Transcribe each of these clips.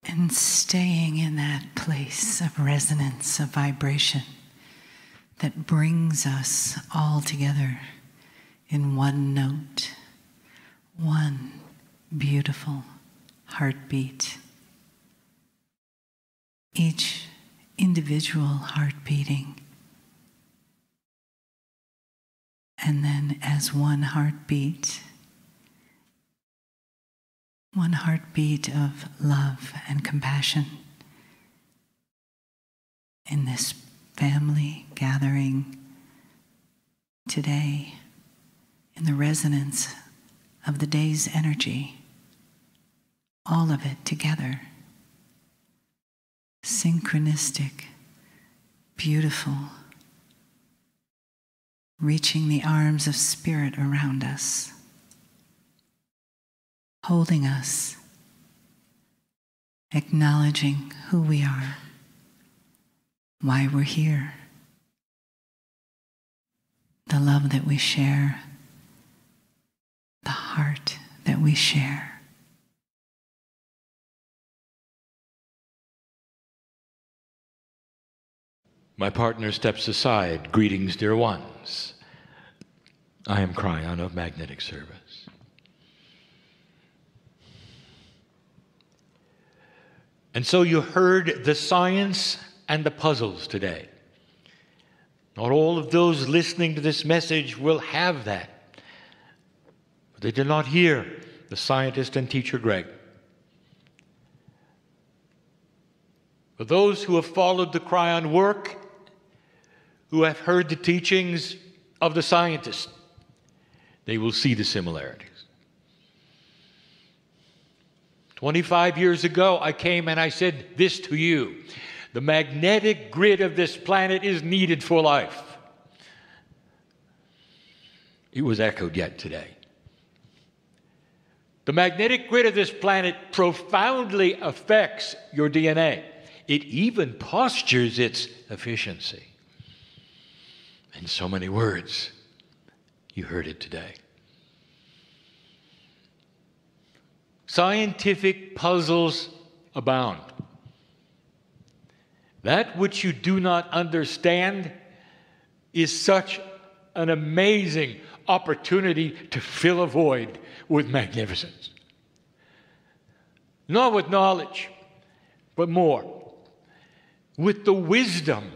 And staying in that place of resonance, of vibration that brings us all together in one note, one beautiful heartbeat. Each individual heart beating. And then as one heartbeat of love and compassion in this family gathering today, in the resonance of the day's energy, all of it together, synchronistic, beautiful, reaching the arms of spirit around us, holding us, acknowledging who we are, why we're here, the love that we share, the heart that we share. My partner steps aside. Greetings, dear ones. I am Kryon of Magnetic Service. And so you heard the science and the puzzles today. Not all of those listening to this message will have that. But they did not hear the scientist and teacher Greg. For those who have followed the Kryon work, who have heard the teachings of the scientist, they will see the similarities. 25 years ago, I came and I said this to you: the magnetic grid of this planet is needed for life. It was echoed yet today. The magnetic grid of this planet profoundly affects your DNA. It even postures its efficiency. In so many words, you heard it today. Scientific puzzles abound. That which you do not understand is such an amazing opportunity to fill a void with magnificence. Not with knowledge, but more, with the wisdom.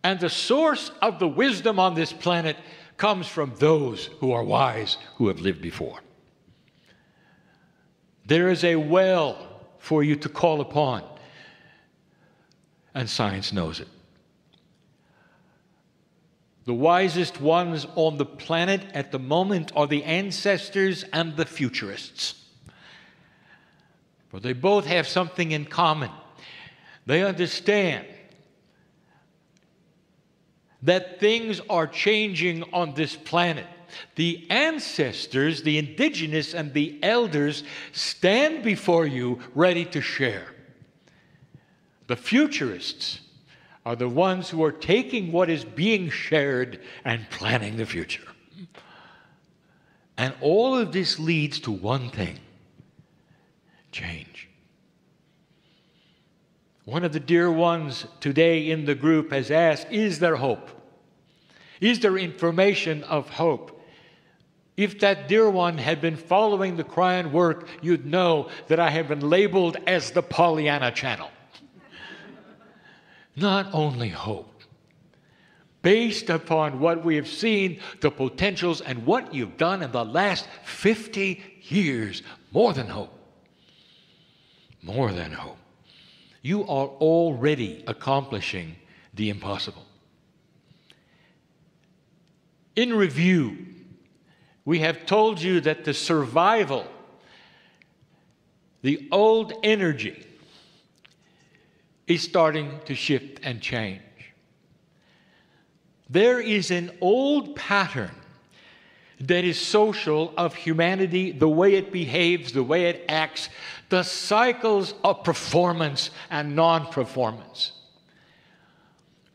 And the source of the wisdom on this planet comes from those who are wise, who have lived before. There is a well for you to call upon, and science knows it. The wisest ones on the planet at the moment are the ancestors and the futurists. For they both have something in common. They understand that things are changing on this planet. The ancestors, the indigenous and the elders, stand before you ready to share. The futurists are the ones who are taking what is being shared and planning the future. And all of this leads to one thing: change. One of the dear ones today in the group has asked, is there hope? Is there information of hope? If that dear one had been following the Kryon work, you'd know that I have been labeled as the Pollyanna channel. Not only hope, based upon what we have seen, the potentials, and what you've done in the last 50 years, more than hope. More than hope. You are already accomplishing the impossible. In review, we have told you that the survival, the old energy, is starting to shift and change. There is an old pattern that is social of humanity, the way it behaves, the way it acts, the cycles of performance and non-performance.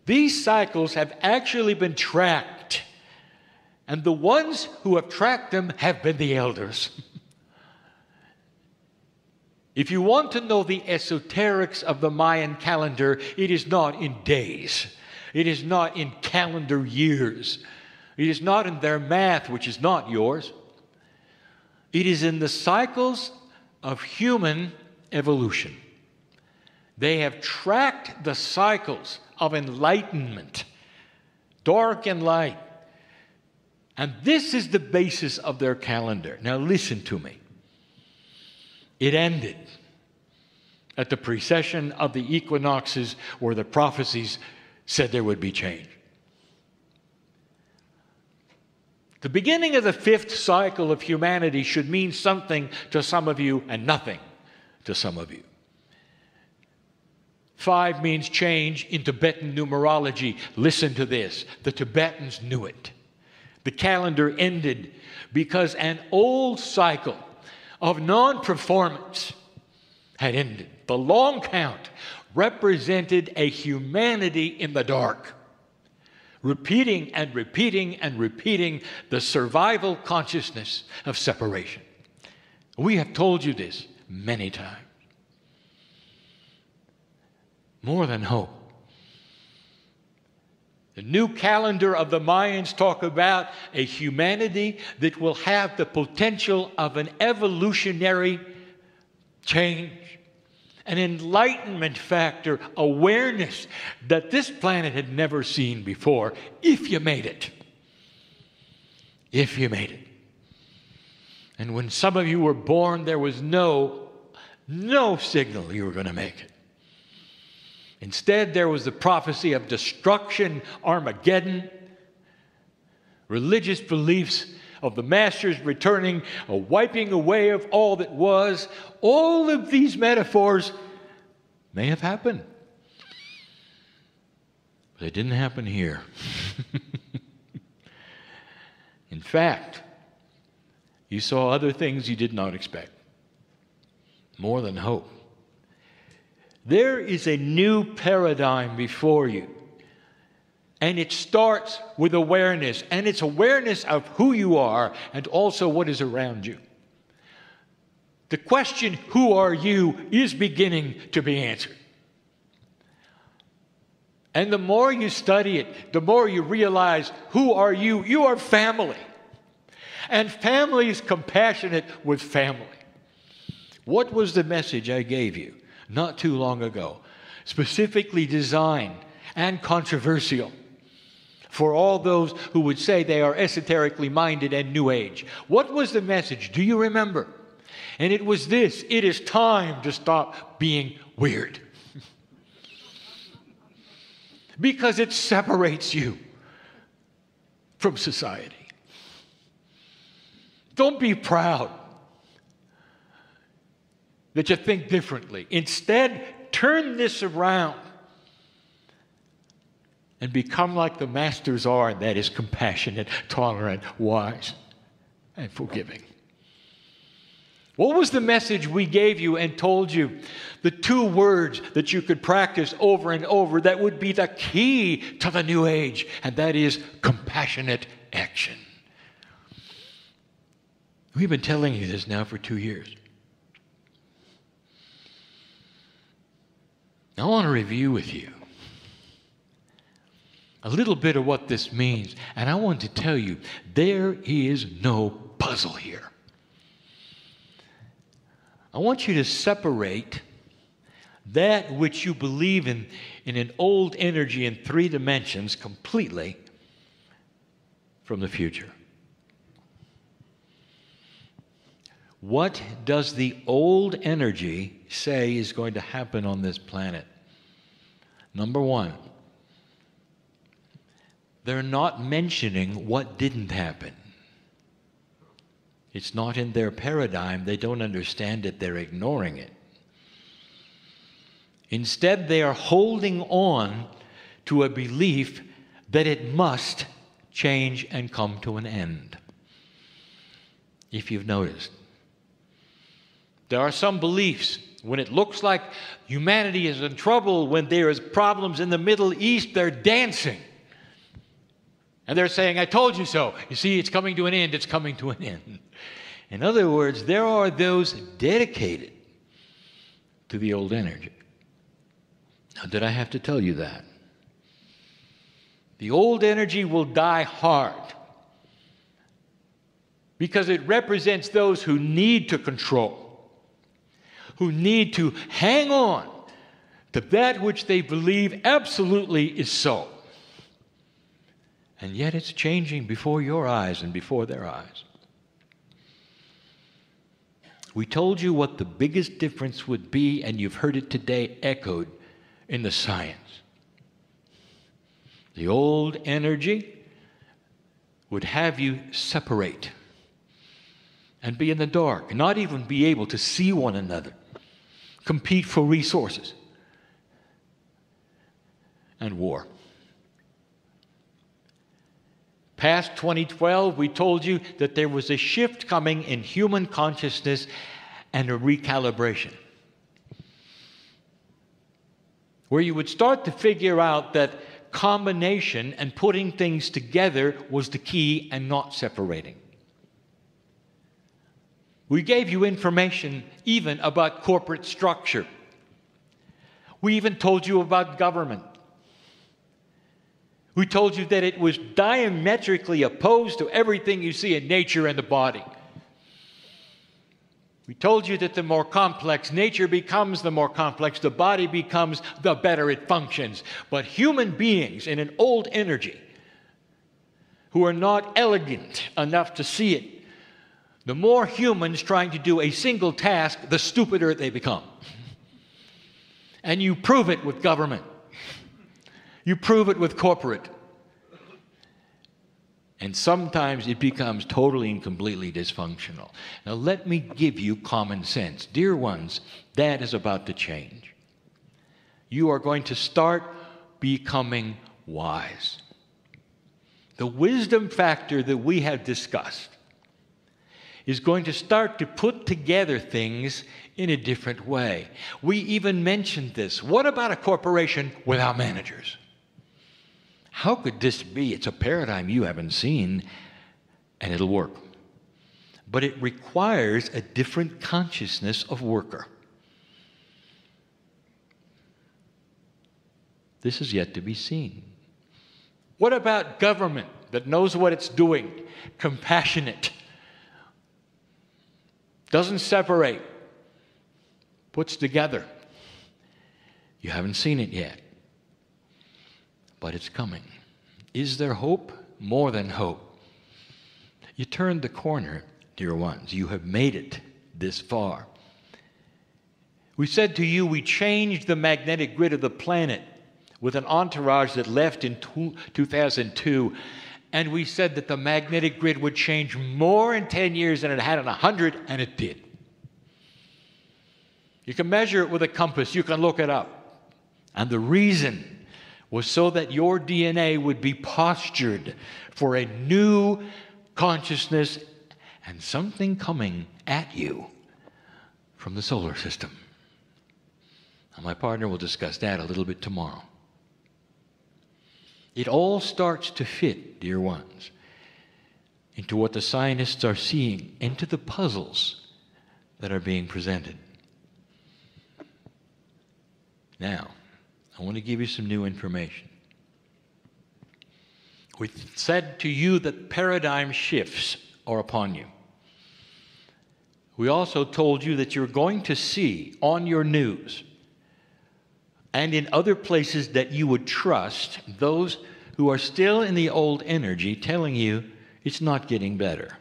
These cycles have actually been tracked, and the ones who have tracked them have been the elders. If you want to know the esoterics of the Mayan calendar, it is not in days. It is not in calendar years. It is not in their math, which is not yours. It is in the cycles of human evolution. They have tracked the cycles of enlightenment, dark and light. And this is the basis of their calendar. Now listen to me. It ended at the precession of the equinoxes where the prophecies said there would be change. The beginning of the fifth cycle of humanity should mean something to some of you and nothing to some of you. 5 means change in Tibetan numerology. Listen to this. The Tibetans knew it. The calendar ended because an old cycle of non-performance had ended. The long count represented a humanity in the dark, repeating and repeating and repeating the survival consciousness of separation. We have told you this many times. More than hope. The new calendar of the Mayans talk about a humanity that will have the potential of an evolutionary change, an enlightenment factor, awareness that this planet had never seen before, if you made it. If you made it. And when some of you were born, there was no signal you were going to make it. Instead, there was the prophecy of destruction, Armageddon, religious beliefs of the masters returning, a wiping away of all that was. All of these metaphors may have happened. But they didn't happen here. In fact, you saw other things you did not expect. More than hope. There is a new paradigm before you. And it starts with awareness. And it's awareness of who you are and also what is around you. The question, who are you, is beginning to be answered. And the more you study it, the more you realize, who are you? You are family. And family is compassionate with family. What was the message I gave you not too long ago, specifically designed and controversial for all those who would say they are esoterically minded and New Age? What was the message? Do you remember? And it was this: it is time to stop being weird. Because it separates you from society. Don't be proud that you think differently. Instead, turn this around and become like the masters are, and that is compassionate, tolerant, wise, and forgiving. What was the message we gave you and told you? The 2 words that you could practice over and over that would be the key to the New Age, and that is compassionate action. We've been telling you this now for 2 years. I want to review with you a little bit of what this means. And I want to tell you, there is no puzzle here. I want you to separate that which you believe in an old energy in 3 dimensions completely from the future. What does the old energy say is going to happen on this planet? Number 1, they're not mentioning what didn't happen. It's not in their paradigm. They don't understand it. They're ignoring it. Instead, they are holding on to a belief that it must change and come to an end. If you've noticed. There are some beliefs, when it looks like humanity is in trouble, when there is problems in the Middle East, they're dancing. And they're saying, I told you so. You see, it's coming to an end. It's coming to an end. In other words, there are those dedicated to the old energy. Now, did I have to tell you that? The old energy will die hard because it represents those who need to control, who need to hang on to that which they believe absolutely is so. And yet it's changing before your eyes and before their eyes. We told you what the biggest difference would be, and you've heard it today echoed in the science. The old energy would have you separate and be in the dark, not even be able to see one another, compete for resources and war. Past 2012, we told you that there was a shift coming in human consciousness and a recalibration, where you would start to figure out that combination and putting things together was the key and not separating. We gave you information even about corporate structure. We even told you about government. We told you that it was diametrically opposed to everything you see in nature and the body. We told you that the more complex nature becomes, the more complex the body becomes, the better it functions. But human beings in an old energy who are not elegant enough to see it, the more humans trying to do a single task, the stupider they become. And you prove it with government. You prove it with corporate. And sometimes it becomes totally and completely dysfunctional. Now let me give you common sense. Dear ones, that is about to change. You are going to start becoming wise. The wisdom factor that we have discussed is going to start to put together things in a different way. We even mentioned this. What about a corporation without managers? How could this be? It's a paradigm you haven't seen, and it'll work. But it requires a different consciousness of worker. This is yet to be seen. What about government that knows what it's doing, compassionate, doesn't separate, puts together? You haven't seen it yet. But it's coming. Is there hope? More than hope. You turned the corner, dear ones. You have made it this far. We said to you we changed the magnetic grid of the planet with an entourage that left in 2002. And we said that the magnetic grid would change more in 10 years than it had in 100, and it did. You can measure it with a compass. You can look it up. And the reason was so that your DNA would be postured for a new consciousness and something coming at you from the solar system. And my partner will discuss that a little bit tomorrow. It all starts to fit, dear ones, into what the scientists are seeing, into the puzzles that are being presented. Now, I want to give you some new information. We said to you that paradigm shifts are upon you. We also told you that you're going to see on your news and in other places that you would trust those who are still in the old energy telling you it's not getting better.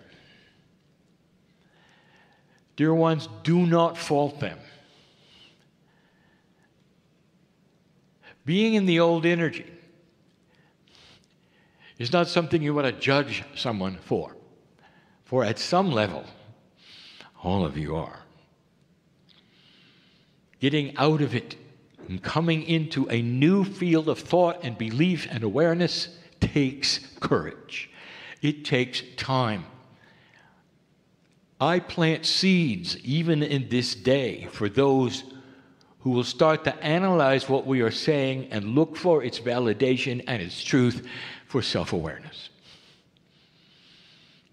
Dear ones, do not fault them. Being in the old energy is not something you want to judge someone for. For at some level, all of you are. Getting out of it and coming into a new field of thought and belief and awareness takes courage. It takes time. I plant seeds even in this day for those who will start to analyze what we are saying and look for its validation and its truth for self-awareness.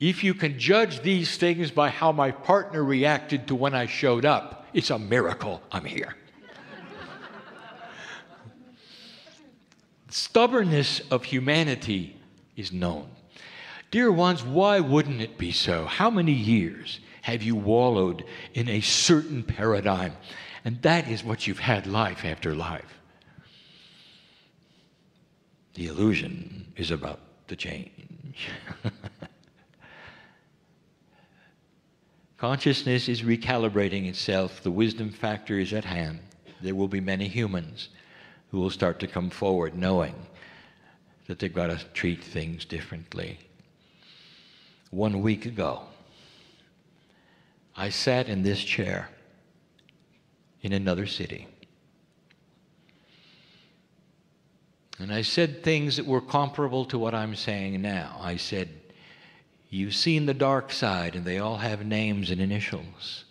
If you can judge these things by how my partner reacted to when I showed up, it's a miracle I'm here. stubbornness of humanity is known. Dear ones, why wouldn't it be so? How many years have you wallowed in a certain paradigm? And that is what you've had life after life. The illusion is about to change. Consciousness is recalibrating itself. The wisdom factor is at hand. There will be many humans who will start to come forward knowing that they've got to treat things differently. 1 week ago, I sat in this chair in another city. And I said things that were comparable to what I'm saying now. I said, you've seen the dark side, and they all have names and initials.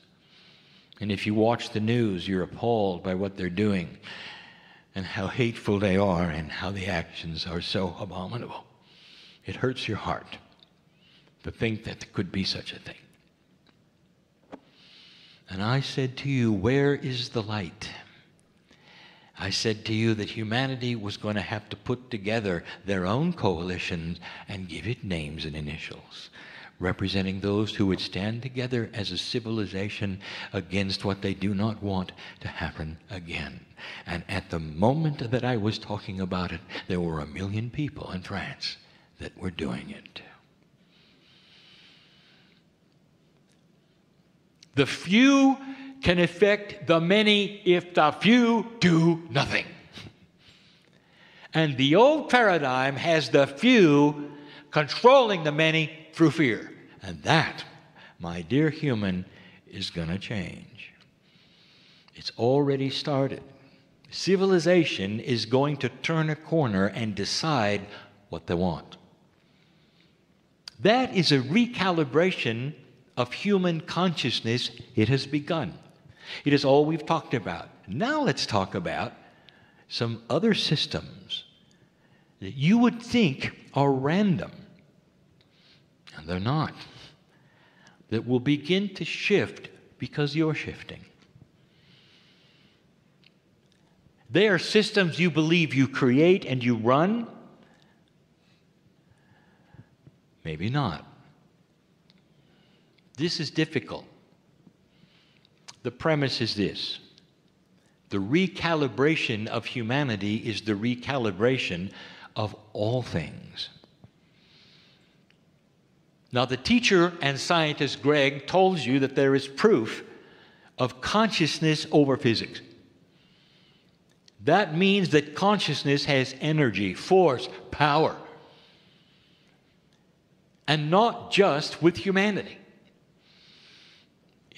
And if you watch the news, you're appalled by what they're doing and how hateful they are and how the actions are so abominable. It hurts your heart to think that there could be such a thing. And I said to you, where is the light? I said to you that humanity was going to have to put together their own coalition and give it names and initials, representing those who would stand together as a civilization against what they do not want to happen again. And at the moment that I was talking about it, there were 1 million people in France that were doing it. The few can affect the many if the few do nothing. And the old paradigm has the few controlling the many through fear. And that, my dear human, is going to change. It's already started. Civilization is going to turn a corner and decide what they want. That is a recalibration of human consciousness. It has begun. It is all we've talked about. Now let's talk about some other systems that you would think are random, and they're not, that will begin to shift because you're shifting. They are systems you believe you create and you run. Maybe not. This is difficult. The premise is this: the recalibration of humanity is the recalibration of all things. Now, the teacher and scientist Greg told you that there is proof of consciousness over physics. That means that consciousness has energy, force, power, and not just with humanity.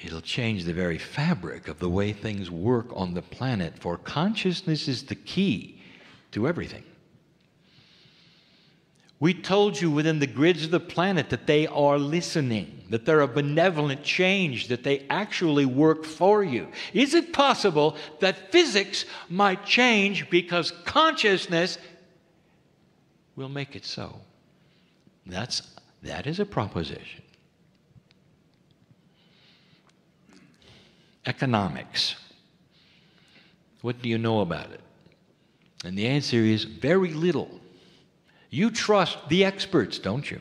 It'll change the very fabric of the way things work on the planet, for consciousness is the key to everything. We told you within the grids of the planet that they are listening, that they're a benevolent change, that they actually work for you. Is it possible that physics might change because consciousness will make it so? That is a proposition. Economics. What do you know about it? And the answer is very little. You trust the experts, don't you?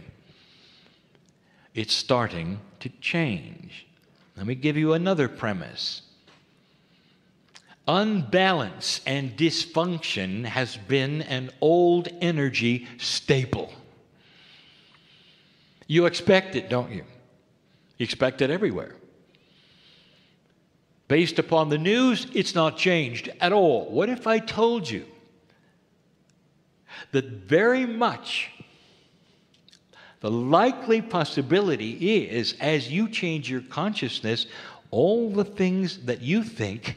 It's starting to change. Let me give you another premise. Unbalance and dysfunction has been an old energy staple. You expect it, don't you? You expect it everywhere. Based upon the news, it's not changed at all. What if I told you that very much the likely possibility is, as you change your consciousness, all the things that you think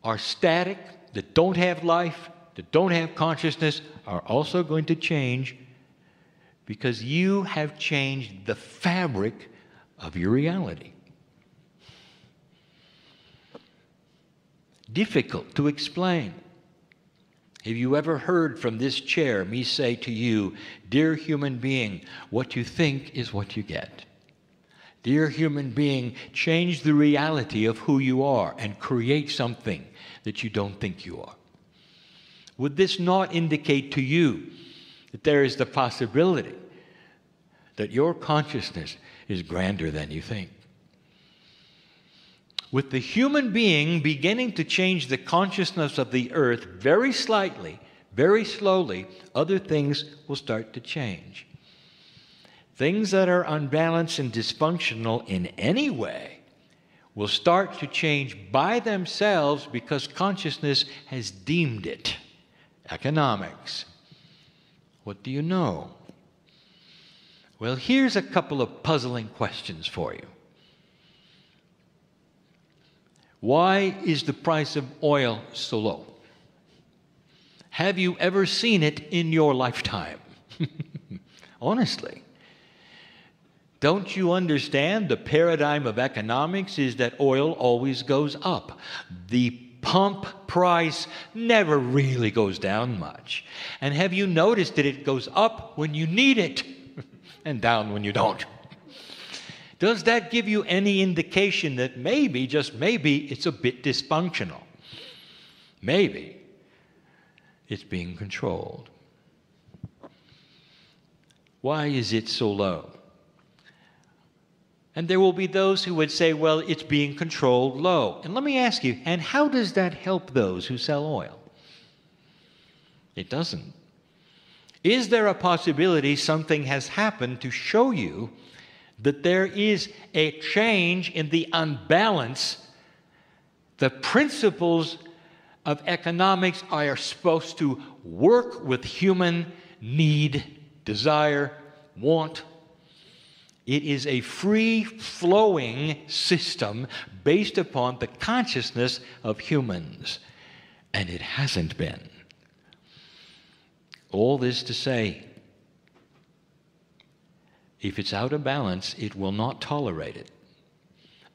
are static, that don't have life, that don't have consciousness, are also going to change because you have changed the fabric of your reality. Difficult to explain. Have you ever heard from this chair me say to you, dear human being, what you think is what you get? Dear human being, change the reality of who you are and create something that you don't think you are. Would this not indicate to you that there is the possibility that your consciousness is grander than you think? With the human being beginning to change the consciousness of the earth very slightly, very slowly, other things will start to change. Things that are unbalanced and dysfunctional in any way will start to change by themselves because consciousness has deemed it. Economics. What do you know? Well, here's a couple of puzzling questions for you. Why is the price of oil so low? Have you ever seen it in your lifetime? Honestly. Don't you understand the paradigm of economics is that oil always goes up? The pump price never really goes down much. And have you noticed that it goes up when you need it and down when you don't? Does that give you any indication that maybe, just maybe, it's a bit dysfunctional? Maybe it's being controlled. Why is it so low? And there will be those who would say, well, it's being controlled low. And let me ask you, and how does that help those who sell oil? It doesn't. Is there a possibility something has happened to show you that there is a change in the unbalance? The principles of economics are supposed to work with human need, desire, want. It is a free-flowing system based upon the consciousness of humans, and it hasn't been. All this to say, if it's out of balance, it will not tolerate it.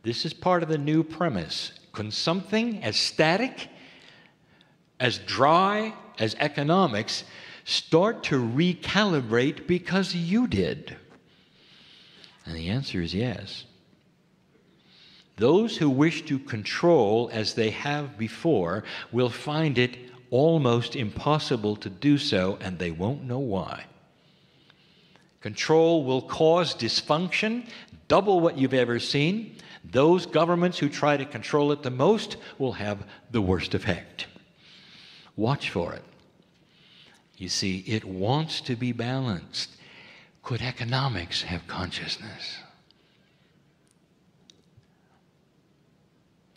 This is part of the new premise. Can something as static, as dry as economics start to recalibrate because you did? And the answer is yes. Those who wish to control as they have before will find it almost impossible to do so, and they won't know why. Control will cause dysfunction, double what you've ever seen. Those governments who try to control it the most will have the worst effect. Watch for it. You see, it wants to be balanced. Could economics have consciousness?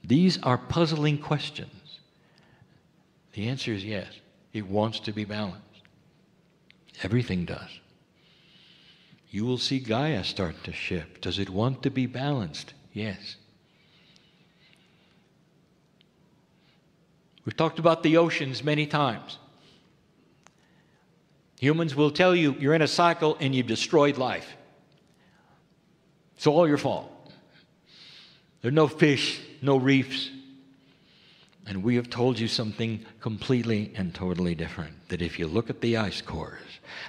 These are puzzling questions. The answer is yes. It wants to be balanced. Everything does. You will see Gaia start to shift. Does it want to be balanced? Yes. We've talked about the oceans many times. Humans will tell you you're in a cycle and you've destroyed life. It's all your fault. There are no fish, no reefs. And we have told you something completely and totally different. That if you look at the ice cores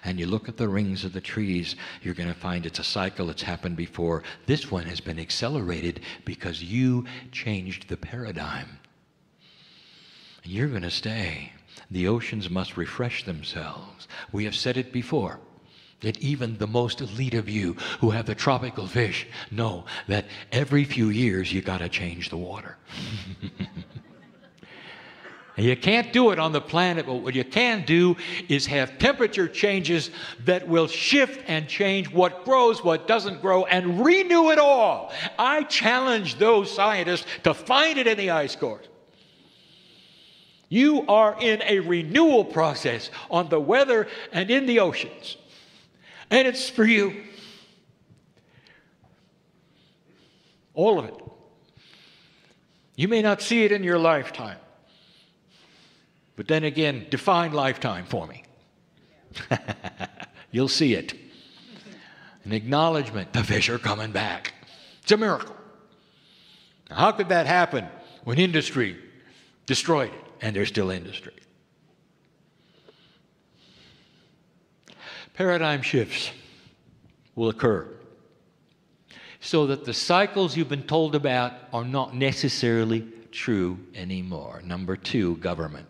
and you look at the rings of the trees, you're going to find it's a cycle that's happened before. This one has been accelerated because you changed the paradigm. And you're going to stay. The oceans must refresh themselves. We have said it before, that even the most elite of you who have the tropical fish know that every few years you got to change the water. And you can't do it on the planet, but what you can do is have temperature changes that will shift and change what grows, what doesn't grow, and renew it all. I challenge those scientists to find it in the ice cores. You are in a renewal process on the weather and in the oceans. And it's for you. All of it. You may not see it in your lifetime. But then again, define lifetime for me. You'll see it. An acknowledgement, the fish are coming back. It's a miracle. Now, how could that happen when industry destroyed it? And there's still industry. Paradigm shifts will occur so that the cycles you've been told about are not necessarily true anymore. Number two, government.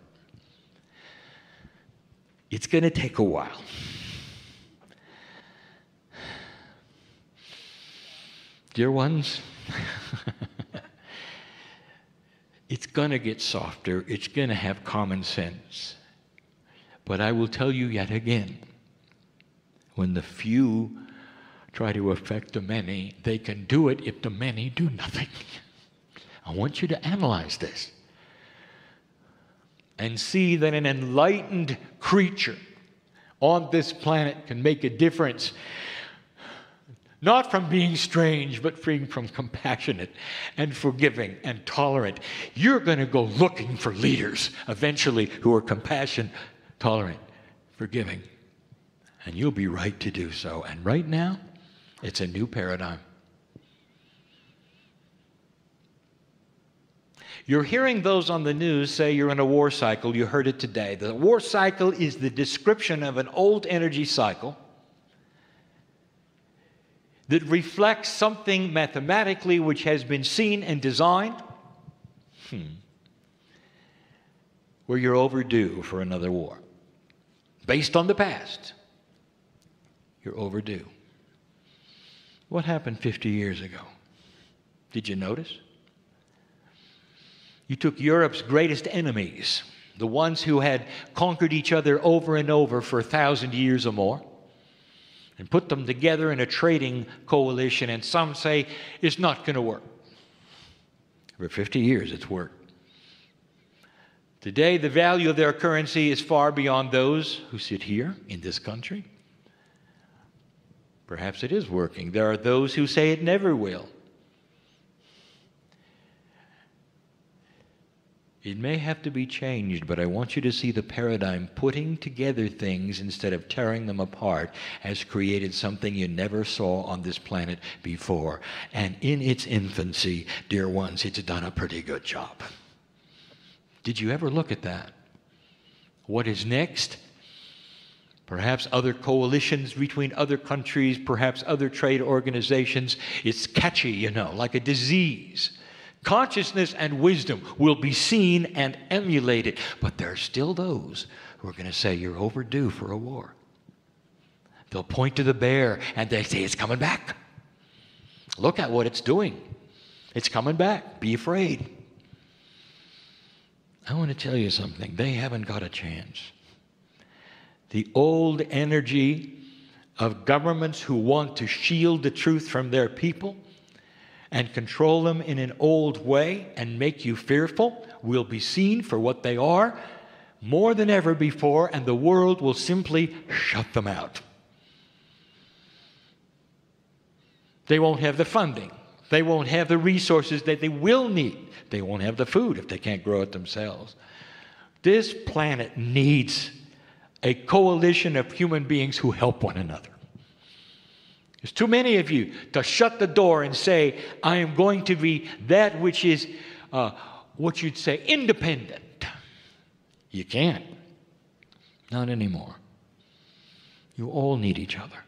It's going to take a while. Dear ones, it's going to get softer. It's going to have common sense. But I will tell you yet again, when the few try to affect the many, they can do it if the many do nothing. I want you to analyze this and see that an enlightened creature on this planet can make a difference, not from being strange, but being from compassionate and forgiving and tolerant. You're going to go looking for leaders eventually who are compassionate, tolerant, forgiving, and you'll be right to do so. And right now, it's a new paradigm. You're hearing those on the news say you're in a war cycle. You heard it today. The war cycle is the description of an old energy cycle that reflects something mathematically which has been seen and designed, where you're overdue for another war. Based on the past, you're overdue. What happened 50 years ago? Did you notice? You took Europe's greatest enemies, the ones who had conquered each other over and over for 1,000 years or more, and put them together in a trading coalition, and some say it's not going to work. For 50 years it's worked. Today the value of their currency is far beyond those who sit here in this country. Perhaps it is working. There are those who say it never will. It may have to be changed, but I want you to see the paradigm. Putting together things instead of tearing them apart has created something you never saw on this planet before. And in its infancy, dear ones, it's done a pretty good job. Did you ever look at that? What is next? Perhaps other coalitions between other countries, perhaps other trade organizations. It's catchy, you know, like a disease. Consciousness and wisdom will be seen and emulated, but there are still those who are going to say you're overdue for a war. They'll point to the bear and they say it's coming back. Look at what it's doing. It's coming back. Be afraid. I want to tell you something. They haven't got a chance. The old energy of governments who want to shield the truth from their people and control them in an old way and make you fearful will be seen for what they are more than ever before, and the world will simply shut them out. They won't have the funding. They won't have the resources that they will need. They won't have the food if they can't grow it themselves. This planet needs a coalition of human beings who help one another. There's too many of you to shut the door and say, I am going to be that which is, what you'd say, independent. You can't. Not anymore. You all need each other.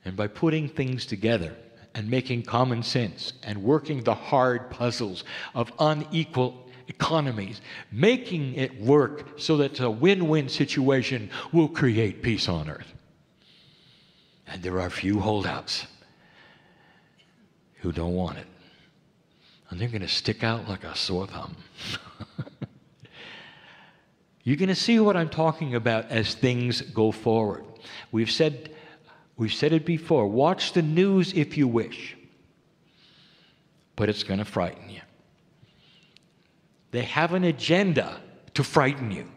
And by putting things together and making common sense and working the hard puzzles of unequal economies, making it work so that a win-win situation will create peace on earth. And there are few holdouts who don't want it. And they're going to stick out like a sore thumb. You're going to see what I'm talking about as things go forward. We've said it before. Watch the news if you wish. But it's going to frighten you. They have an agenda to frighten you.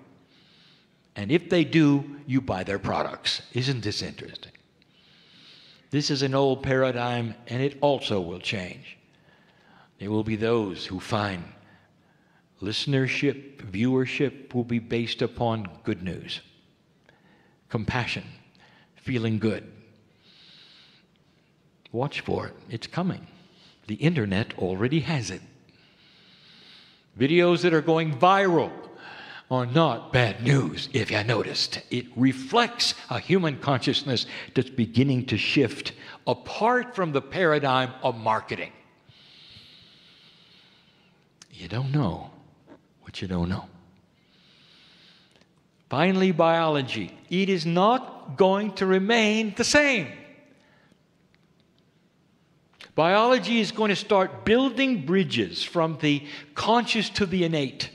And if they do, you buy their products. Isn't this interesting? This is an old paradigm, and it also will change. There will be those who find listenership, viewership will be based upon good news, compassion, feeling good. Watch for it. It's coming. The internet already has it. Videos that are going viral are not bad news, if you noticed. It reflects a human consciousness that's beginning to shift apart from the paradigm of marketing. You don't know what you don't know. Finally, biology. It is not going to remain the same. Biology is going to start building bridges from the conscious to the innate.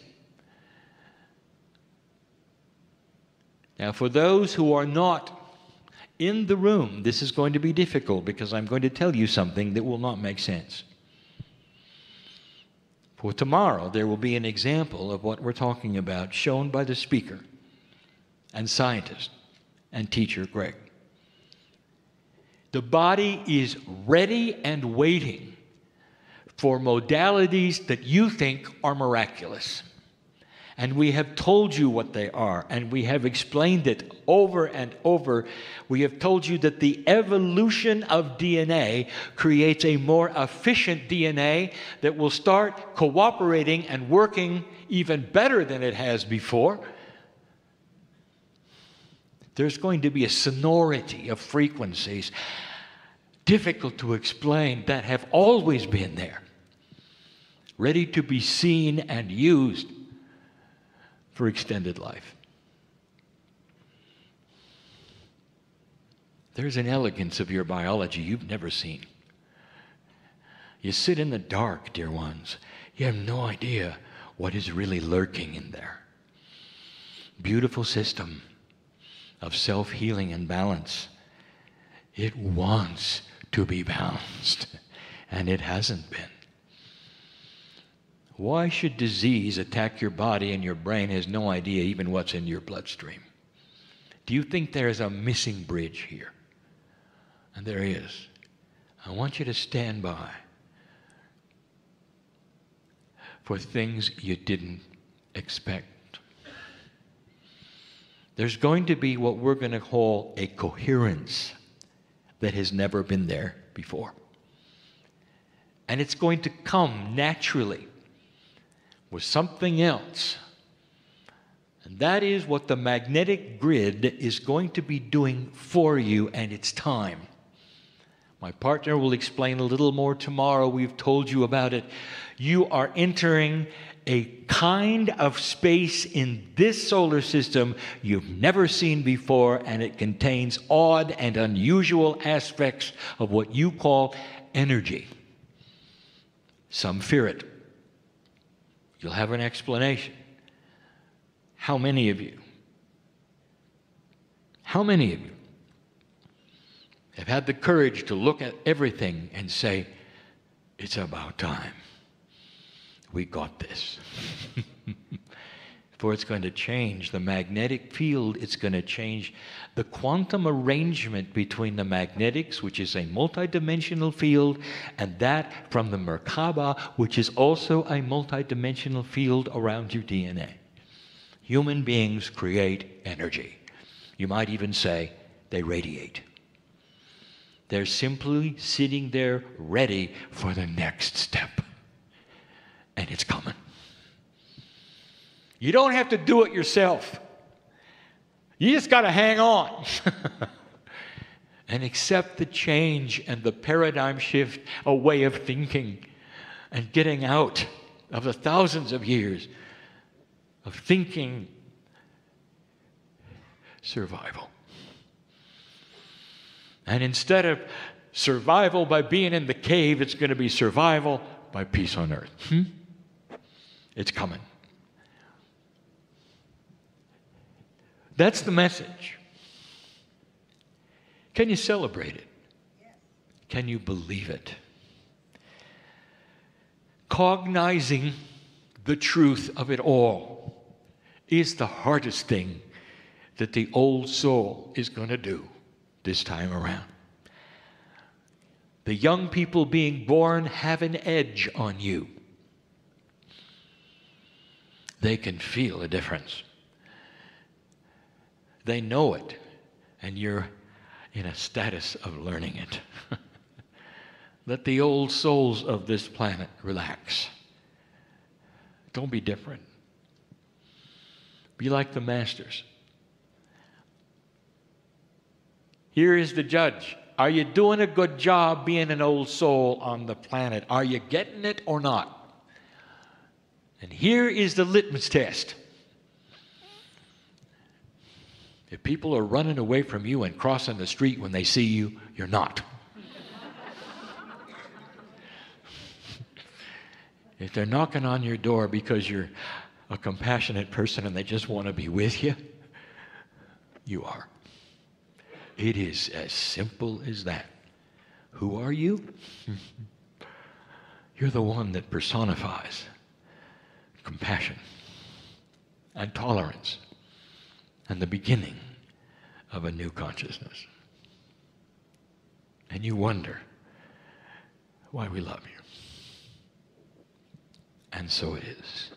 Now, for those who are not in the room, this is going to be difficult because I'm going to tell you something that will not make sense. For tomorrow, there will be an example of what we're talking about shown by the speaker and scientist and teacher, Greg. The body is ready and waiting for modalities that you think are miraculous. And we have told you what they are, and we have explained it over and over. We have told you that the evolution of DNA creates a more efficient DNA that will start cooperating and working even better than it has before. There's going to be a sonority of frequencies, difficult to explain, that have always been there, ready to be seen and used for extended life. There's an elegance of your biology you've never seen. You sit in the dark, dear ones. You have no idea what is really lurking in there. Beautiful system of self-healing and balance. It wants to be balanced, and it hasn't been. Why should disease attack your body and your brain has no idea even what's in your bloodstream? Do you think there is a missing bridge here? And there is. I want you to stand by for things you didn't expect. There's going to be what we're going to call a coherence that has never been there before. And it's going to come naturally with something else. And that is what the magnetic grid is going to be doing for you, and it's time. My partner will explain a little more tomorrow. We've told you about it. You are entering a kind of space in this solar system you've never seen before, and it contains odd and unusual aspects of what you call energy. Some fear it. You'll have an explanation. How many of you have had the courage to look at everything and say, it's about time. We got this. For it's going to change the magnetic field. It's going to change the quantum arrangement between the magnetics, which is a multidimensional field, and that from the Merkaba, which is also a multidimensional field around your DNA. Human beings create energy. You might even say they radiate. They're simply sitting there ready for the next step. And it's coming. You don't have to do it yourself. You just got to hang on and accept the change and the paradigm shift, a way of thinking, and getting out of the thousands of years of thinking survival. And instead of survival by being in the cave, it's going to be survival by peace on earth. It's coming. That's the message. Can you celebrate it? Yes. Can you believe it? Cognizing the truth of it all is the hardest thing that the old soul is going to do this time around. The young people being born have an edge on you. They can feel a difference. They know it, and you're in a status of learning it. Let the old souls of this planet relax. Don't be different. Be like the masters. Here is the judge. Are you doing a good job being an old soul on the planet? Are you getting it or not? And here is the litmus test. If people are running away from you and crossing the street when they see you, you're not. If they're knocking on your door because you're a compassionate person and they just want to be with you, you are. It is as simple as that. Who are you? You're the one that personifies compassion and tolerance and the beginning of a new consciousness. And you wonder why we love you. And so it is.